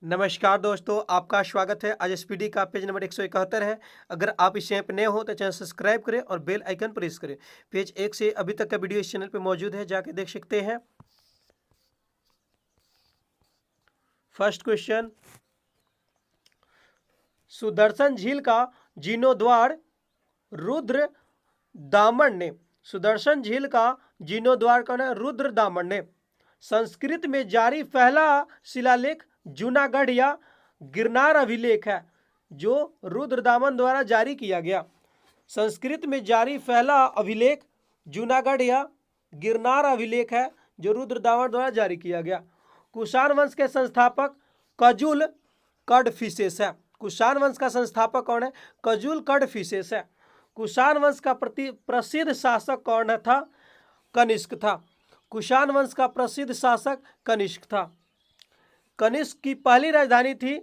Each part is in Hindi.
नमस्कार दोस्तों, आपका स्वागत है। आज एसपीडी का पेज नंबर 171 है। अगर आप इस चैनल पर नए हो तो चैनल सब्सक्राइब करें और बेल आइकन प्रेस करें। पेज 1 से अभी तक का वीडियो इस चैनल पे मौजूद है, जाके देख सकते हैं। फर्स्ट क्वेश्चन, सुदर्शन झील का जीर्णोद्वार रुद्र दामन ने, सुदर्शन झील का जीर्णोद्वार कौन है? रुद्र दामन ने। संस्कृत में जारी पहला शिलालेख जूनागढ़ या गिरनार अभिलेख है, जो रुद्रदामन द्वारा जारी किया गया। संस्कृत में जारी पहला अभिलेख जूनागढ़ या गिरनार अभिलेख है, जो रुद्रदामन द्वारा जारी किया गया। कुषाण वंश के संस्थापक कजुल कडफिसेस है। कुषाण वंश का संस्थापक कौन है? कजुल कडफिसेस है। कुषाण वंश का प्रसिद्ध शासक कौन था? कनिष्क था। कुषाण वंश का प्रसिद्ध शासक कनिष्क था। कनिष्क की पहली राजधानी थी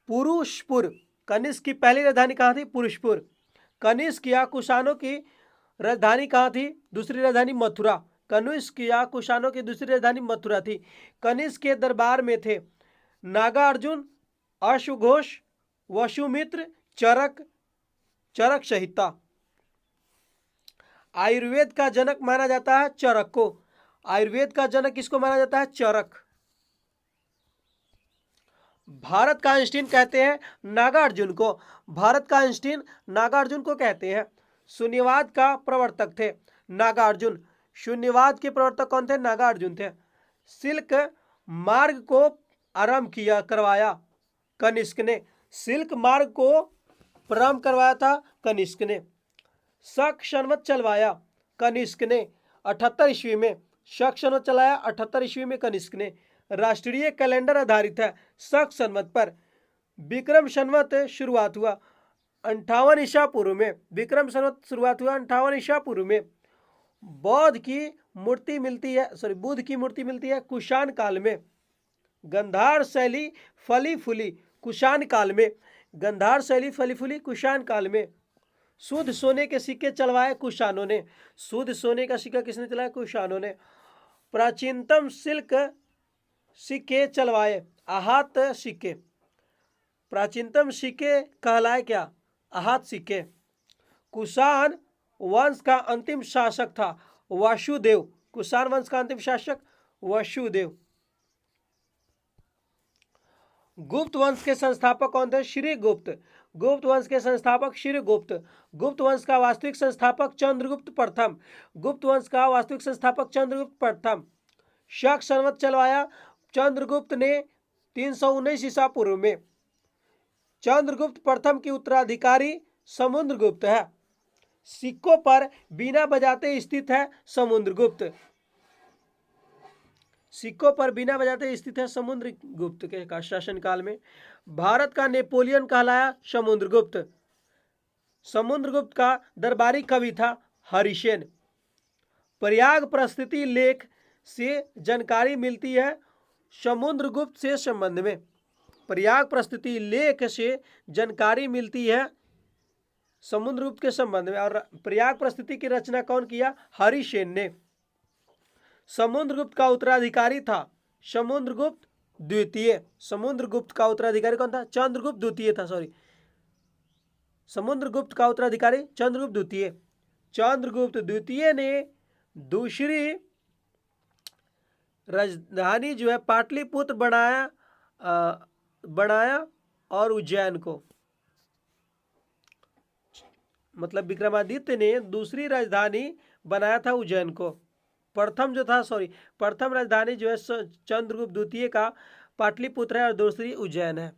पुरुषपुर। कनिष्क की पहली राजधानी कहाँ थी? पुरुषपुर। कनिष्क या कुषाणों की राजधानी कहाँ थी? दूसरी राजधानी मथुरा। कनिष्क या कुषाणों की दूसरी राजधानी मथुरा थी। कनिष्क के दरबार में थे नागार्जुन, अश्वघोष, वसुमित्र, चरक संहिता। आयुर्वेद का जनक माना जाता है चरक को। आयुर्वेद का जनक किसको माना जाता है? चरक। भारत का आइंस्टीन कहते हैं नागार्जुन को। भारत का आइंस्टीन नागार्जुन को कहते हैं। शून्यवाद का प्रवर्तक थे नागार्जुन। शून्यवाद के प्रवर्तक कौन थे? नागार्जुन थे। सिल्क मार्ग को आरंभ करवाया कनिष्क ने। सिल्क मार्ग को प्रारंभ करवाया था कनिष्क ने। शक संवत चलवाया कनिष्क ने 78 ईस्वी में। शक संवत चलाया 78 ईस्वी में कनिष्क ने। राष्ट्रीय कैलेंडर आधारित है शक संवत पर। विक्रम संवत शुरुआत हुआ 58 ईसा पूर्व में। विक्रम संवत शुरुआत हुआ 58 ईसा पूर्व में। बुद्ध की मूर्ति मिलती है कुषाण काल में। गंधार शैली फली फूली कुषाण काल में। गंधार शैली फली फूली कुषाण काल में। शुद्ध सोने के सिक्के चलवाए कुषाणों ने। शुद्ध सोने का सिक्का किसने चलाया? कुषाणों ने। प्राचीनतम सिल्क सिक्के चलवाए आहत सिक्के। प्राचीनतम सिक्के कहलाए क्या? आहत सिक्के। कुषाण वंश का अंतिम शासक था वसुदेव। कुषाण वंश का अंतिम शासक वसुदेव। गुप्त वंश के संस्थापक कौन थे? श्रीगुप्त। गुप्त वंश के संस्थापक श्रीगुप्त। गुप्त वंश का वास्तविक संस्थापक चंद्रगुप्त प्रथम। गुप्त वंश का वास्तविक संस्थापक चंद्रगुप्त प्रथम। शक संवत चलवाया चंद्रगुप्त ने 319 ईसा पूर्व में। चंद्रगुप्त प्रथम की उत्तराधिकारी समुद्रगुप्त है। सिक्कों पर बीना बजाते स्थित है समुद्रगुप्त। सिक्कों पर बिना बजाते स्थित है समुद्रगुप्त के का शासनकाल में। भारत का नेपोलियन कहलाया समुद्रगुप्त। समुद्रगुप्त का दरबारी कवि था हरिसेन। प्रयाग प्रस्थिति लेख से जानकारी मिलती है समुद्रगुप्त से संबंध में। प्रयाग प्रस्थिति लेख से जानकारी मिलती है समुद्रगुप्त के संबंध में। और प्रयाग प्रस्थिति की रचना कौन किया? हरिसेन ने। समुद्रगुप्त का उत्तराधिकारी था समुद्रगुप्त द्वितीय। समुद्रगुप्त का उत्तराधिकारी कौन था? चंद्रगुप्त द्वितीय था। समुद्रगुप्त का उत्तराधिकारी चंद्रगुप्त द्वितीय। चंद्रगुप्त द्वितीय ने दूसरी राजधानी जो है पाटलिपुत्र बनाया और उज्जैन को, मतलब विक्रमादित्य ने दूसरी राजधानी बनाया था उज्जैन को। प्रथम राजधानी जो है चंद्रगुप्त द्वितीय का पाटलिपुत्र है और दूसरी उज्जैन है।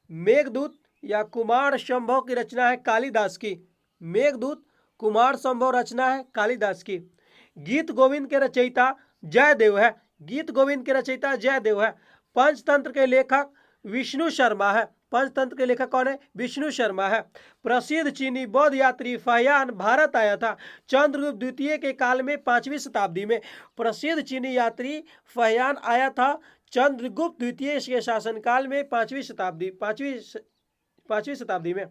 मेघदूत या कुमार संभव की रचना है कालिदास की। मेघदूत कुमार संभव रचना है कालिदास की। गीत गोविंद के रचयिता जयदेव है। गीत गोविंद के रचयिता जयदेव है। पंचतंत्र के लेखक विष्णु शर्मा है। पंचतंत्र के लेखक कौन है? विष्णु शर्मा है। प्रसिद्ध चीनी बौद्ध यात्री फहियान भारत आया था चंद्रगुप्त द्वितीय के काल में 5वीं शताब्दी में। प्रसिद्ध चीनी यात्री फहियान आया था चंद्रगुप्त द्वितीय के शासनकाल में 5वीं शताब्दी में।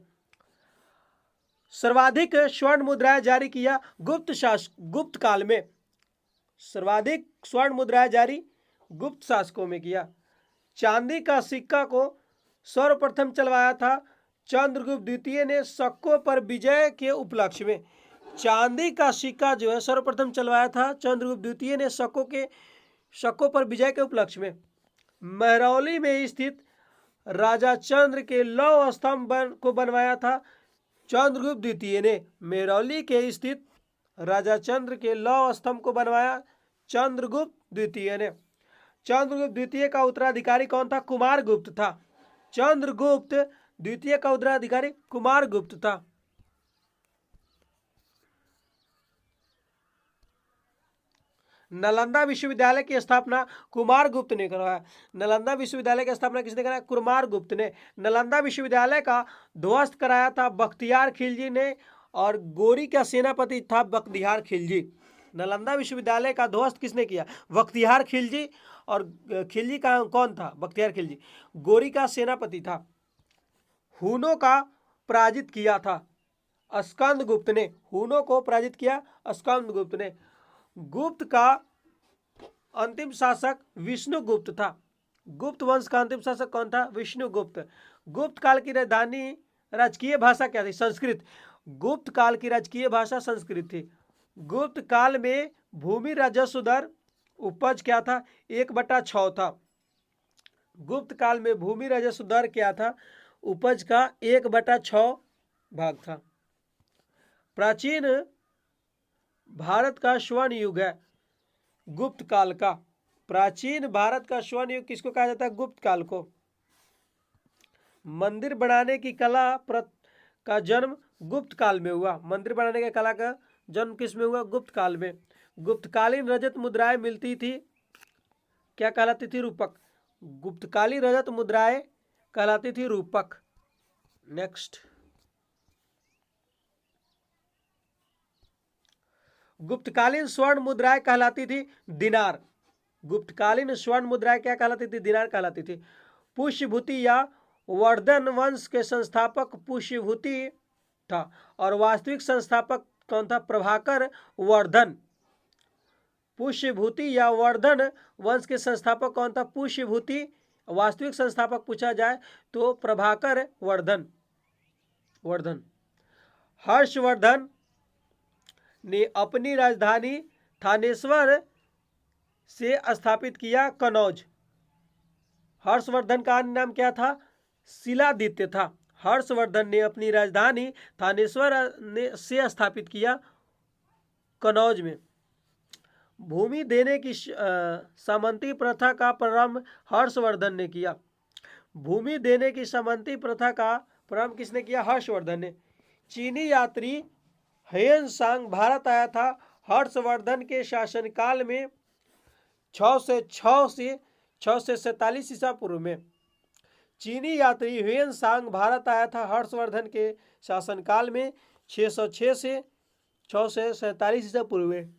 सर्वाधिक स्वर्ण मुद्राएं जारी किया गुप्त काल में। सर्वाधिक स्वर्ण मुद्राएं जारी गुप्त शासकों में किया। चांदी का सिक्का को सर्वप्रथम चलवाया था चंद्रगुप्त द्वितीय ने शकों पर विजय के उपलक्ष्य में। चांदी का सिक्का जो है सर्वप्रथम चलवाया था चंद्रगुप्त द्वितीय ने शकों पर विजय के उपलक्ष्य में। महरौली में स्थित राजा चंद्र के लौह स्तंभ को बनवाया था चंद्रगुप्त द्वितीय ने। महरौली के स्थित राजा चंद्र के लौह स्तंभ को बनवाया चंद्रगुप्त द्वितीय ने। चंद्रगुप्त द्वितीय का उत्तराधिकारी कौन था? कुमारगुप्त था। चंद्रगुप्त द्वितीय का उत्तराधिकारी कुमारगुप्त था। नालंदा विश्वविद्यालय की स्थापना कुमारगुप्त ने करवाया। नालंदा विश्वविद्यालय की स्थापना किसने कराया? कुमारगुप्त ने। नालंदा विश्वविद्यालय का ध्वस्त कराया था बख्तियार खिलजी ने और गोरी का सेनापति था बख्तियार खिलजी। नालंदा विश्वविद्यालय का ध्वस्त किसने किया? बख्तियार खिलजी। और खिलजी का कौन था? बख्तियार खिलजी। गोरी का सेनापति था। हुनों का पराजित किया था स्कंदगुप्त ने। हुनों को पराजित किया स्कंदगुप्त ने। गुप्त का अंतिम शासक विष्णुगुप्त था। गुप्त वंश का अंतिम शासक कौन था? विष्णुगुप्त। गुप्त काल की राजकीय भाषा क्या थी? संस्कृत। गुप्त काल की राजकीय भाषा संस्कृत थी। गुप्त काल में भूमि राजस्व दर उपज क्या था? 1/6 था। गुप्त काल में भूमि राजस्व दर क्या था? उपज का 1/6 भाग था। प्राचीन भारत का स्वर्ण युग है गुप्त काल का। प्राचीन भारत का स्वर्ण युग किसको कहा जाता है? गुप्त काल को। मंदिर बनाने की कला का जन्म गुप्त काल में हुआ। मंदिर बनाने की कला का जन्म किस में हुआ? गुप्त काल में। गुप्तकालीन रजत मुद्राएं मिलती थी, क्या कहलाती थी? रूपक। गुप्तकालीन रजत मुद्राएं कहलाती थी रूपक। नेक्स्ट, गुप्तकालीन स्वर्ण मुद्राएं कहलाती थी दिनार। गुप्तकालीन स्वर्ण मुद्राएं क्या कहलाती थी? दिनार कहलाती थी। पुष्यभूति या वर्धन वंश के संस्थापक पुष्यभूति था और वास्तविक संस्थापक कौन था? प्रभाकर वर्धन। पुष्यभूति या वर्धन वंश के संस्थापक कौन था? पुष्यभूति। वास्तविक संस्थापक पूछा जाए तो प्रभाकर वर्धन। हर्षवर्धन ने अपनी राजधानी थानेश्वर से स्थापित किया कनौज। हर्षवर्धन का अन्य नाम क्या था? शिलादित्य था। हर्षवर्धन ने अपनी राजधानी थानेश्वर से स्थापित किया कनौज में। भूमि देने की सामंती प्रथा का प्रारंभ हर्षवर्धन ने किया। भूमि देने की सामंती प्रथा का प्रारंभ किसने किया? हर्षवर्धन ने। चीनी यात्री ह्वेनसांग भारत आया था हर्षवर्धन के शासनकाल में 606 से 647 ईसा पूर्व में। चीनी यात्री ह्वेनसांग भारत आया था हर्षवर्धन के शासनकाल में 606 से 647 ईसा पूर्व में।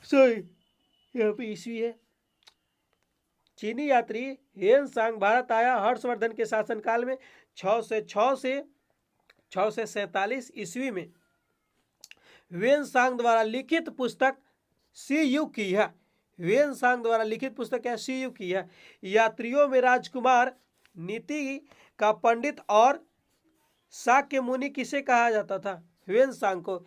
सॉरी, यहाँ पे ईस्वी है। चीनी यात्री ह्वेनसांग भारत आया हर्षवर्धन के शासनकाल में 606 से 647 ईस्वी में। ह्वेनसांग द्वारा लिखित पुस्तक सीयू की है। ह्वेनसांग द्वारा लिखित पुस्तक क्या? सीयू की है। यात्रियों में राजकुमार, नीति का पंडित और शाक्य मुनि किसे कहा जाता था? ह्वेनसांग को।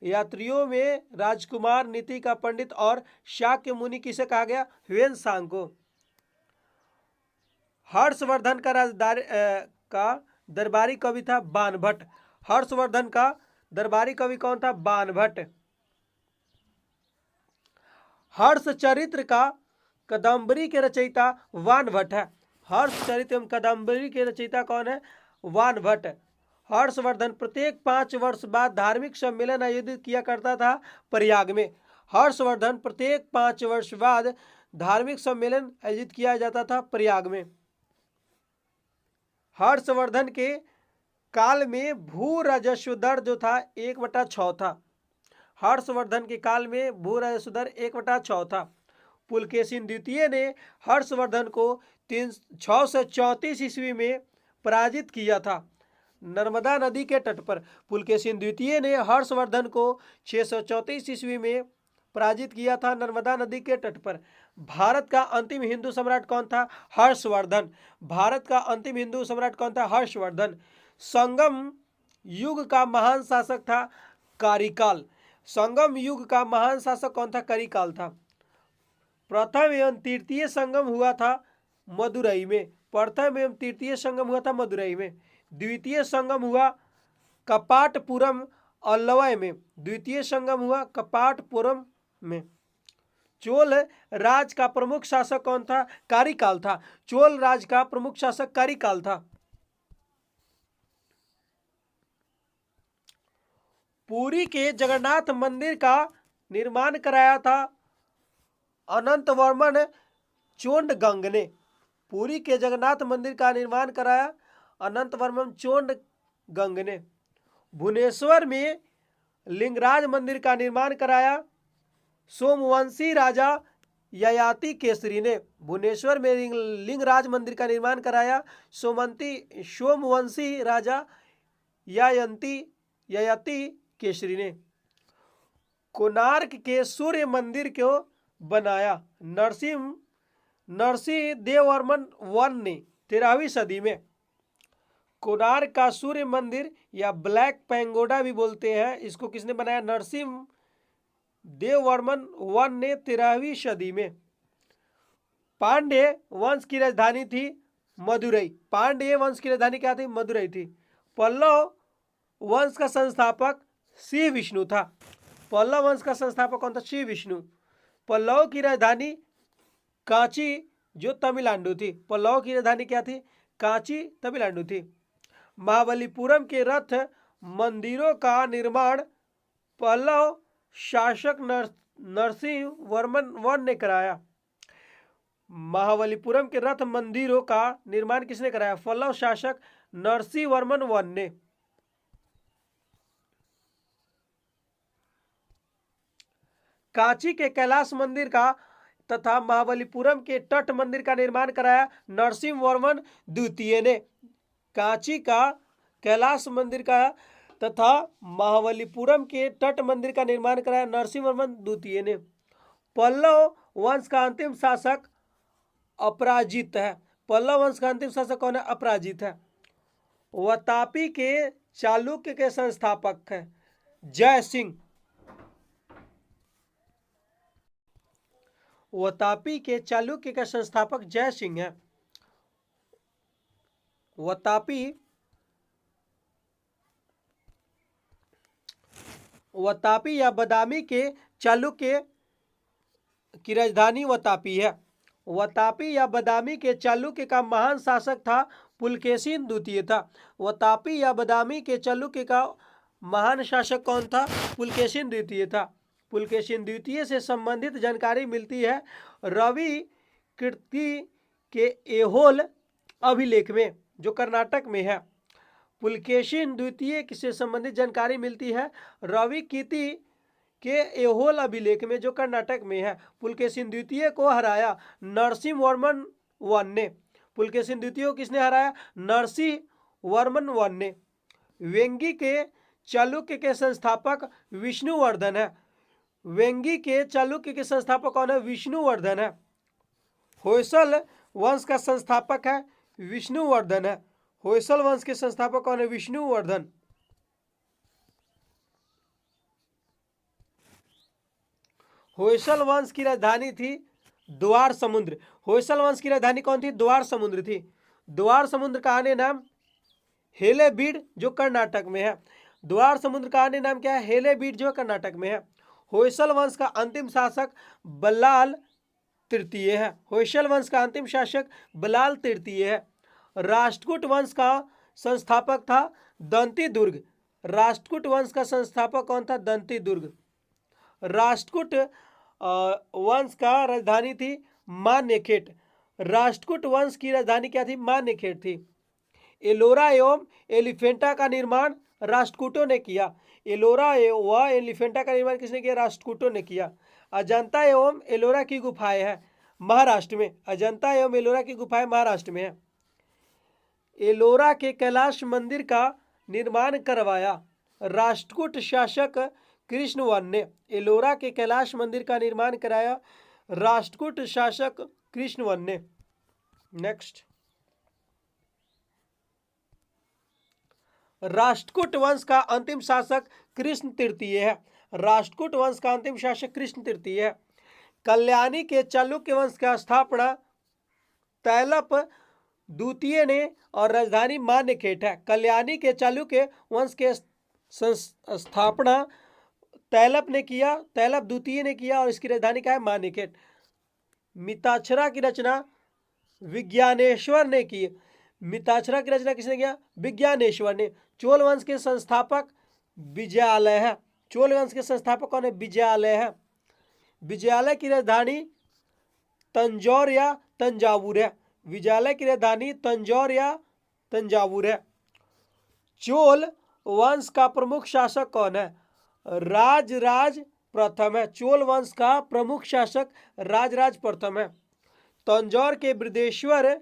यात्रियों में राजकुमार, नीति का पंडित और शाक्य मुनि किसे कहा गया? ह्वेनसांग को। हर्षवर्धन का दरबारी कवि था बाणभट्ट। हर्षवर्धन का दरबारी कवि कौन था? बाणभट्ट। हर्षचरित्र का कादंबरी के रचयिता बाणभट्ट है। हर्षचरित्र एवं कादंबरी के रचयिता कौन है? बाणभट्ट। हर्षवर्धन प्रत्येक 5 वर्ष बाद धार्मिक सम्मेलन आयोजित किया करता था प्रयाग में। हर्षवर्धन प्रत्येक 5 वर्ष बाद धार्मिक सम्मेलन आयोजित किया जाता था प्रयाग में। हर्षवर्धन के काल में भू राजस्व दर जो था 1/6 था। हर्षवर्धन के काल में भू राजस्व दर 1/6 था। पुलकेशिन द्वितीय ने हर्षवर्धन को 634 ईस्वी में पराजित किया था नर्मदा नदी के तट पर। पुलकेशिन द्वितीय ने हर्षवर्धन को 634 ईस्वी में पराजित किया था नर्मदा नदी के तट पर। भारत का अंतिम हिंदू सम्राट कौन था? हर्षवर्धन। भारत का अंतिम हिंदू सम्राट कौन था? हर्षवर्धन। संगम युग का महान शासक था करिकाल। संगम युग का महान शासक कौन था? करिकाल था। प्रथम एवं तृतीय संगम हुआ था मदुरई में। प्रथम एवं तृतीय संगम हुआ था मदुरई में। द्वितीय संगम हुआ कपाटपुरम अल्लवय में। द्वितीय संगम हुआ कपाटपुरम में। चोल राज का प्रमुख शासक कौन था? करिकाल था। चोल राज का प्रमुख शासक करिकाल था। पुरी के जगन्नाथ मंदिर का निर्माण कराया था अनंतवर्मन चोंडगंग ने। पुरी के जगन्नाथ मंदिर का निर्माण कराया अनंतवर्मन चोंडगंग ने। भुवनेश्वर में लिंगराज मंदिर का निर्माण कराया सोमवंशी राजा ययाति केसरी ने। भुवनेश्वर में लिंगराज मंदिर का निर्माण कराया सोमवंशी राजा ययाति केसरी ने। कोणार्क के सूर्य मंदिर को बनाया नरसिंह देववर्मन वन ने 13वीं सदी में। कोणार्क का सूर्य मंदिर या ब्लैक पैगोडा भी बोलते हैं, इसको किसने बनाया? नरसिंह देववर्मन वन ने 13वीं सदी में। पांड्य वंश की राजधानी थी मदुरई। पांड्य वंश की राजधानी क्या थी? मदुरई थी। पल्लव वंश का संस्थापक श्री विष्णु था। पल्लव वंश का संस्थापक कौन था? श्री विष्णु। पल्लव की राजधानी कांची जो तमिलनाडु थी। पल्लव की राजधानी क्या थी? कांची तमिलनाडु थी। महाबलीपुरम के रथ मंदिरों का निर्माण पल्लव शासक नरसिंह वर्मन वन ने कराया। महाबलीपुरम के रथ मंदिरों का निर्माण किसने कराया? पल्लव शासक नरसिंह वर्मन वन ने। कांची के कैलाश मंदिर का तथा महाबलीपुरम के तट मंदिर का निर्माण कराया नरसिंह वर्मन द्वितीय ने। कांची का कैलाश मंदिर का तथा महाबलीपुरम के तट मंदिर का निर्माण कराया नरसिंह वर्मन द्वितीय ने। पल्लव वंश का अंतिम शासक अपराजित है। पल्लव वंश का अंतिम शासक कौन है? अपराजित है। वातापी के चालुक्य के संस्थापक है जय सिंह। वातापी के चालुक्य का संस्थापक जय सिंह है। वातापी या बादामी के चालुक्य की राजधानी वातापी है। वातापी या बादामी के चालुक्य का महान शासक था पुलकेशिन द्वितीय था। वातापी या बादामी के चालुक्य का महान शासक कौन था? पुलकेशिन द्वितीय था। पुलकेशिन द्वितीय से संबंधित जानकारी मिलती है रवि कीर्ति के ऐहोल अभिलेख में जो कर्नाटक में है। पुलकेशिन द्वितीय से संबंधित जानकारी मिलती है रवि कीर्ति के ऐहोल अभिलेख में जो कर्नाटक में है। पुलकेशिन द्वितीय को हराया नरसिंह वर्मन वन ने। पुलकेशिन द्वितीय को किसने हराया? नरसिंह वर्मन वन ने। वेंगी के चालुक्य के संस्थापक विष्णुवर्धन है। वेंगी के चालुक्य के संस्थापक कौन है? विष्णुवर्धन है। होयसल वंश का संस्थापक है विष्णुवर्धन है। होयसल वंश के संस्थापक कौन है? विष्णुवर्धन। होयसल वंश की राजधानी थी द्वार समुद्र। होयसल वंश की राजधानी कौन थी? द्वार समुद्र थी। द्वार समुद्र का अन्य नाम हेलेबीड जो कर्नाटक में है। द्वार समुद्र का अन्य नाम क्या है? हेलेबीड जो कर्नाटक में है। होयसल वंश का अंतिम शासक बल्लाल तृतीय है। होयसल वंश का अंतिम शासक बल्लाल तृतीय है। राष्ट्रकूट वंश का संस्थापक था दंती दुर्ग। राष्ट्रकूट वंश का संस्थापक कौन था? दंती दुर्ग। राष्ट्रकूट वंश का राजधानी थी मानेखेट। राष्ट्रकूट वंश की राजधानी क्या थी? मानेखेट थी। एलोरा एवं एलिफेंटा का निर्माण राष्ट्रकूटों ने किया। एलोरा व एलिफेंटा का निर्माण किसने किया? राष्ट्रकूटों ने किया। अजंता एवं एलोरा की गुफाएं हैं महाराष्ट्र में। अजंता एवं एलोरा की गुफाएं महाराष्ट्र में है। एलोरा के कैलाश मंदिर का निर्माण करवाया राष्ट्रकूट शासक कृष्णवर्मा ने एलोरा के कैलाश मंदिर का निर्माण कराया? राष्ट्रकूट शासक कृष्णवर्मा ने। नेक्स्ट, राष्ट्रकूट वंश का अंतिम शासक कृष्ण तृतीय है। राष्ट्रकूट वंश का अंतिम शासक कृष्ण तृतीय है। कल्याणी के चालुक्य वंश का स्थापना तैलप द्वितीय ने और राजधानी मान्यखेट है। कल्याणी के चालुक्य वंश के स्थापना तैलप ने किया, तैलप द्वितीय ने किया और इसकी राजधानी क्या है? मान्यखेट। मिताक्षरा की रचना विज्ञानेश्वर ने की। मिताक्षरा की रचना किसने किया? विज्ञानेश्वर ने। चोल वंश के संस्थापक विजयालय है। चोल वंश के संस्थापक कौन है? विजयालय है। विजयालय की राजधानी तंजौर या तंजावुर है। विजयालय की राजधानी तंजौर या तंजावुर है। चोल वंश का प्रमुख शासक कौन है? राजराज प्रथम है। चोल वंश का प्रमुख शासक राजराज प्रथम है। तंजौर के बृहदेश्वर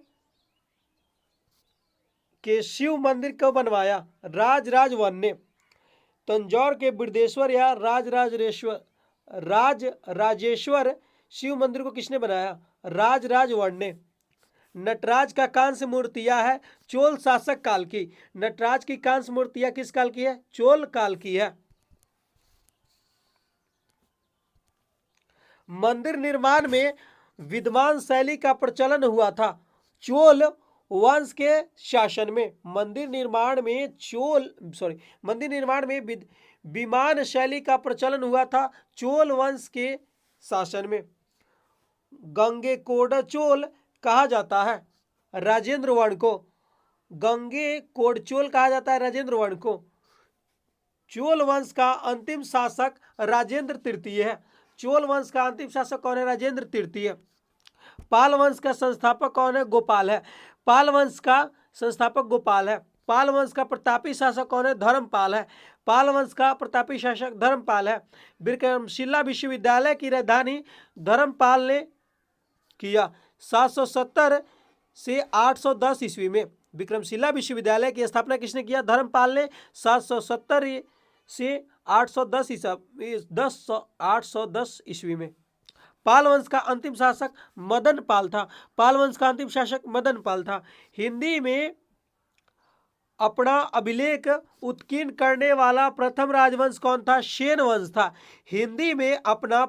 के शिव मंदिर को बनवाया? राजराज वन ने। तंजौर के बृहदेश्वर या राजराजेश्वर शिव मंदिर को किसने बनाया? राजराज वन ने। नटराज का कांस्य मूर्तियां है चोल शासक काल की। नटराज की कांस्य मूर्तियां किस काल की है? चोल काल की है। मंदिर निर्माण में विद्वान शैली का प्रचलन हुआ था चोल वंश के शासन में। मंदिर निर्माण में विमान शैली का प्रचलन हुआ था चोल वंश के शासन में। गंगेकोंडचोल कहा जाता है राजेंद्र वर्ण को। गंगेकोंडचोल कहा जाता है राजेंद्र वर्ण को। चोल वंश का अंतिम शासक राजेंद्र तृतीय है। चोल वंश का अंतिम शासक कौन है? राजेंद्र तृतीय। पाल वंश का संस्थापक कौन है? गोपाल है। पाल वंश का संस्थापक गोपाल है। पाल वंश का प्रतापी शासक कौन है? धर्मपाल है। पाल वंश का प्रतापी शासक धर्मपाल है। विक्रमशिला विश्वविद्यालय की राजधानी धर्मपाल ने किया 770 से 810 ईस्वी में। विक्रमशिला विश्वविद्यालय की स्थापना किसने किया? धर्मपाल ने 770 से 810 ईस्वी में। पाल वंश का अंतिम शासक मदन पाल था। पाल वंश का अंतिम शासक मदन पाल था। हिंदी में अपना अभिलेख उत्कीर्ण करने वाला प्रथम राजवंश कौन था? सेन वंश था। हिंदी में अपना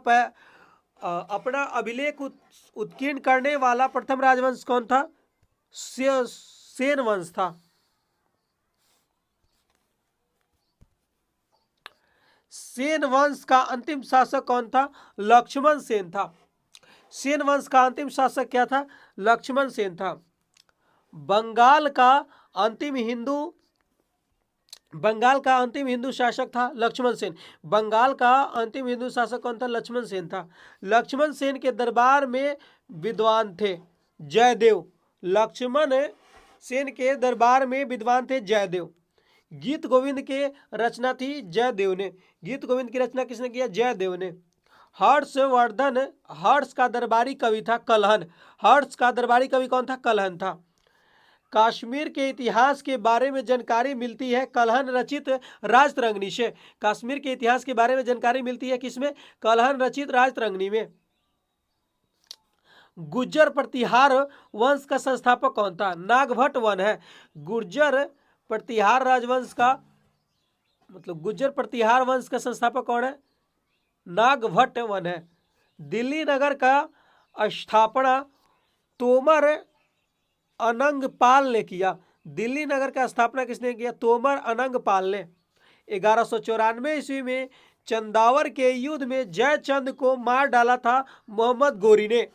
अभिलेख उत्कीर्ण करने वाला प्रथम राजवंश कौन था? सेन वंश था। सेन वंश का अंतिम शासक कौन था? लक्ष्मण सेन था। सेन वंश का अंतिम शासक क्या था? लक्ष्मण सेन था। बंगाल का अंतिम हिंदू शासक था लक्ष्मण सेन। बंगाल का अंतिम हिंदू शासक कौन था? लक्ष्मण सेन था। लक्ष्मण सेन के दरबार में विद्वान थे जयदेव। लक्ष्मण सेन के दरबार में विद्वान थे जयदेव। गीत गोविंद के रचना थी जयदेव ने। गीत गोविंद की रचना किसने किया? जयदेव ने। हर्षवर्धन हर्ष का दरबारी कवि था कलहन। हर्ष का दरबारी कवि कौन था? कलहन था। कश्मीर के इतिहास के बारे में जानकारी मिलती है कलहन रचित राजतरंगिणी से। कश्मीर के इतिहास के बारे में जानकारी मिलती है किसमें? कलहन रचित राजतरंगिणी में। गुर्जर प्रतिहार वंश का संस्थापक कौन था? नागभट्ट वन है। गुर्जर प्रतिहार राजवंश का गुर्जर प्रतिहार वंश का संस्थापक कौन है? नागभट्ट वन है। दिल्ली नगर का स्थापना तोमर अनंगपाल ने किया। दिल्ली नगर का स्थापना किसने किया? तोमर अनंगपाल ने। 1194 ईस्वी में चंदावर के युद्ध में जयचंद को मार डाला था मोहम्मद गोरी ने।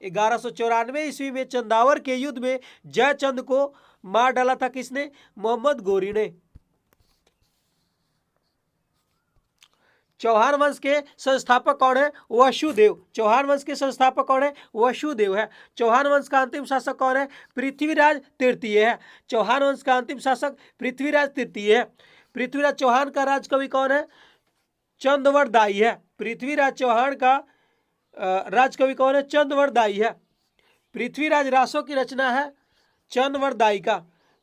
1194 ईस्वी में चंदावर के युद्ध में जयचंद को मार डाला था किसने? मोहम्मद गोरी ने। चौहान वंश के संस्थापक कौन है? वसुदेव। चौहान वंश के संस्थापक कौन है? वसुदेव है। चौहान वंश का अंतिम शासक कौन है? पृथ्वीराज तृतीय है। चौहान वंश का अंतिम शासक पृथ्वीराज तृतीय है। पृथ्वीराज चौहान का राजकवि कौन है? चंद्रवरदायी है। पृथ्वीराज चौहान का राजकवि कौन है? चंद्रवरदायी है। पृथ्वीराज रासो की रचना है चंद्रवरदायी का।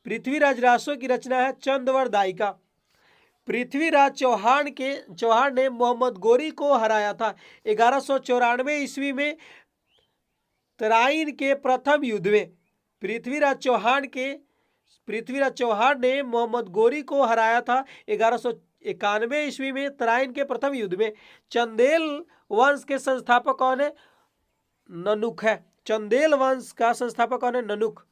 पृथ्वीराज रासो की रचना है चंद्रवरदायी का। पृथ्वीराज चौहान ने मोहम्मद गोरी को हराया था 1194 ईस्वी में तराइन के प्रथम युद्ध में। पृथ्वीराज चौहान ने मोहम्मद गोरी को हराया था 1191 ईस्वी में तराइन के प्रथम युद्ध में। चंदेल वंश के संस्थापक कौन है? ननुक है। चंदेल वंश का संस्थापक कौन है? ननुक।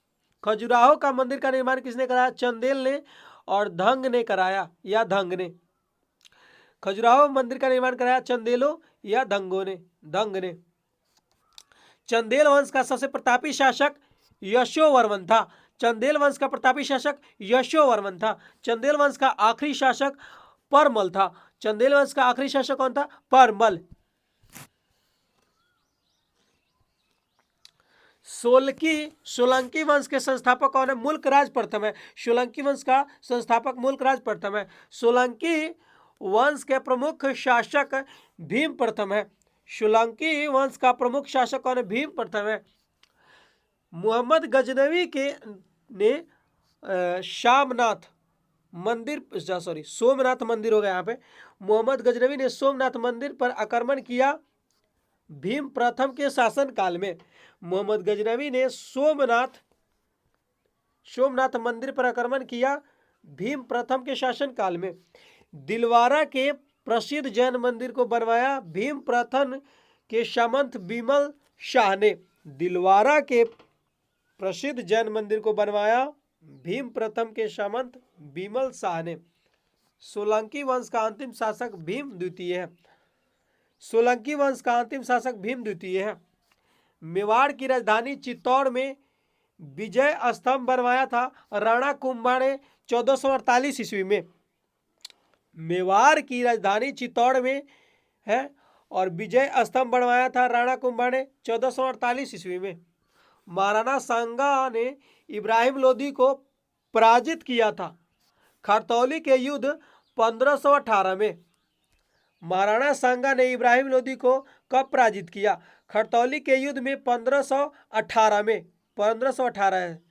खजुराहो का मंदिर का निर्माण किसने कराया? चंदेल ने और धंग ने कराया या धंग ने। खजुराहो मंदिर का निर्माण कराया चंदेलो या धंग ने। चंदेल वंश का सबसे प्रतापी शासक यशोवर्मन था। चंदेल वंश का प्रतापी शासक यशोवर्मन था। चंदेल वंश का आखिरी शासक परमल था। चंदेल वंश का आखिरी शासक कौन था? परमल। सोलंकी वंश के संस्थापक कौन है? मुल्कराज प्रथम है। सोलंकी वंश का संस्थापक मुल्कराज प्रथम है। सोलंकी वंश के प्रमुख शासक भीम प्रथम है। सोलंकी वंश का प्रमुख शासक कौन है? भीम प्रथम है। मोहम्मद गजनवी ने सोमनाथ मंदिर हो गया यहाँ पे। मोहम्मद गजनवी ने सोमनाथ मंदिर पर आक्रमण किया भीम प्रथम के शासन काल में। मोहम्मद गजनवी ने सोमनाथ मंदिर पर आक्रमण किया भीम प्रथम के शासन काल में। दिलवारा के प्रसिद्ध जैन मंदिर को बनवाया भीम प्रथम के सामंत बिमल शाह ने। दिलवारा के प्रसिद्ध जैन मंदिर को बनवाया भीम प्रथम के सामंत बिमल शाह ने। सोलंकी वंश का अंतिम शासक भीम द्वितीय है। सोलंकी वंश का अंतिम शासक भीम द्वितीय है। मेवाड़ की राजधानी चित्तौड़ में विजय स्तंभ बनवाया था राणा कुंभा ने 1448 ईस्वी में। मेवाड़ की राजधानी चित्तौड़ में है और विजय स्तंभ बनवाया था राणा कुंभा ने 1448 ईस्वी में। महाराणा सांगा ने इब्राहिम लोदी को पराजित किया था खरतौली के युद्ध 1518 में। महाराणा सांगा ने इब्राहिम लोदी को कब पराजित किया? खरतौली के युद्ध में 1518 में। 1518 है।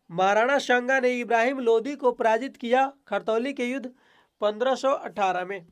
महाराणा सांगा ने इब्राहिम लोदी को पराजित किया खरतौली के युद्ध 1518 में।